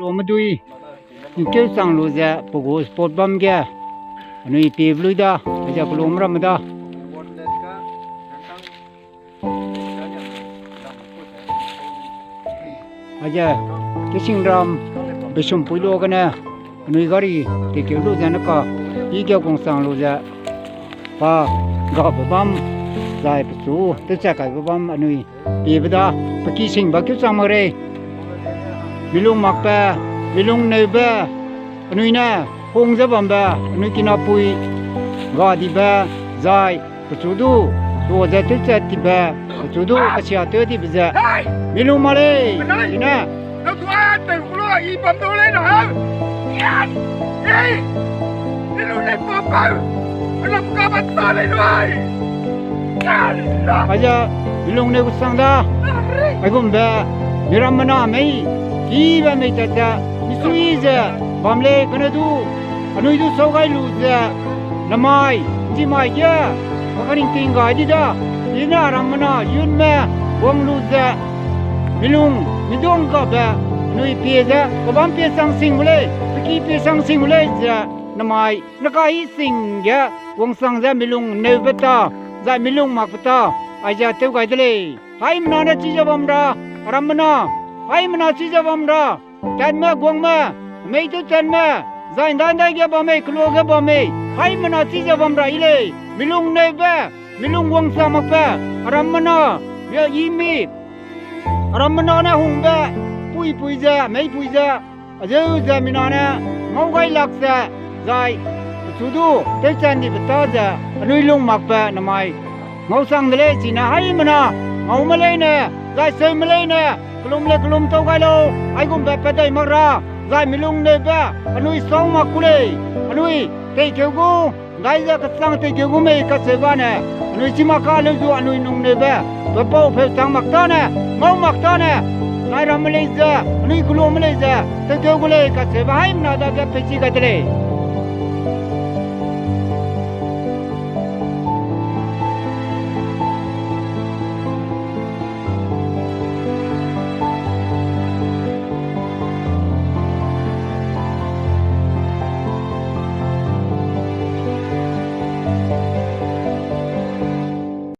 ตัวมาดุยเกี่ยวสังโลจะปกสปอร์ตบัมแกอันนี้เปียบลุยดาอาจจะกลมรำดาอาจจะกิสิงรำไปชมปุยโลกันนะอันนี้ก็รีที่เกี่ยวโลจะนักก็ยี่เกี่ยวกงสังโลจะพากอบบัมใจประตูตัวจะไก่บัมอันนี้เปียบดาไปกิสิงบักเกี่ยวสังมาเรมิลุงมักแปมิลุงเนเบอันนี้นะคงจะบัมเบอันนี้กินอาปุยกาดีเบใจประตูดูตัวจะตัวจะดีเบประตูดูอาชีพตัวดีเบจะมิลุงมาเลยนี่นะแล้วตัวตึงรู้อีปั๊มตัวเลยหน่อยเฮ้ยนี่เราได้ปั๊มกันเรากำลังต่อเลยด้วยอาจจะมิลุงเนี่ยกุศลดาไอ้กุมเบมิรามนาไม่กีบไม่ตัดจะมิสุยจะบัมเล่กันดูอันนี้ดูสกายลูจะน้ำไม้ที่ไม่เยอะพวกนี้ติงกาดีด้ายีน่ารามนายืนแม่วงลูจะมิลุงมิดงกับอันนี้เพียจะกับบัมเพียสังสิงเลยตะกี้เพียสังสิงเลยจะน้ำไม้นักอีสิงเยอะวงสังจะมิลุงเนวตาจะมิลุงมักตาอาจจะเท่ากันเลยให้มันน่าจะจีบบัมรารามนาให้มันน่าจีบบัมราจันแม่กวงแม่ไม่ตัวจันแม่ใจดันได้แก่บัมเอกลัวแก่บัมเอให้มันน่าจีบบัมราอีเลยมิลุงเนวมิลุงวงสังมักรามนาเยอะยี่มีรามนาเนี่ยหงเบปุยจะไม่ปุยจะอาจจะมินาเนี่ยงอไก่ลักษะใจสุดดูเจ้าจันดีเบต้าจะลุยลุงมักน้ำไม้งอสังเลยสินะให้มันน่ะงอมาเลยเนี่ยใจเสยมาเลยเนี่ยกลุ่มเล็กกลุ่มโตไกโลไอ้กุมแบบได้มาราใจมิลุงเนี่ยอันนี้สองมักกุเลยอันนี้เตะเกี่ยวกูได้จะกระสังเตะเกี่ยวกูไม่กระเสบเนี่ยอันนี้ชิมาคาเลยจูอันนี้นุ่งเนี่ยตัวเป้าเพื่อสังมักตาเนี่ยงอมักตาเนี่ยนายรำมาเลยจ้ะอันนี้กลุ่มมาเลยจ้ะเตะเกี่ยวกูเลยกระเสบให้มันน่าจะเก็บไปชิกันเลย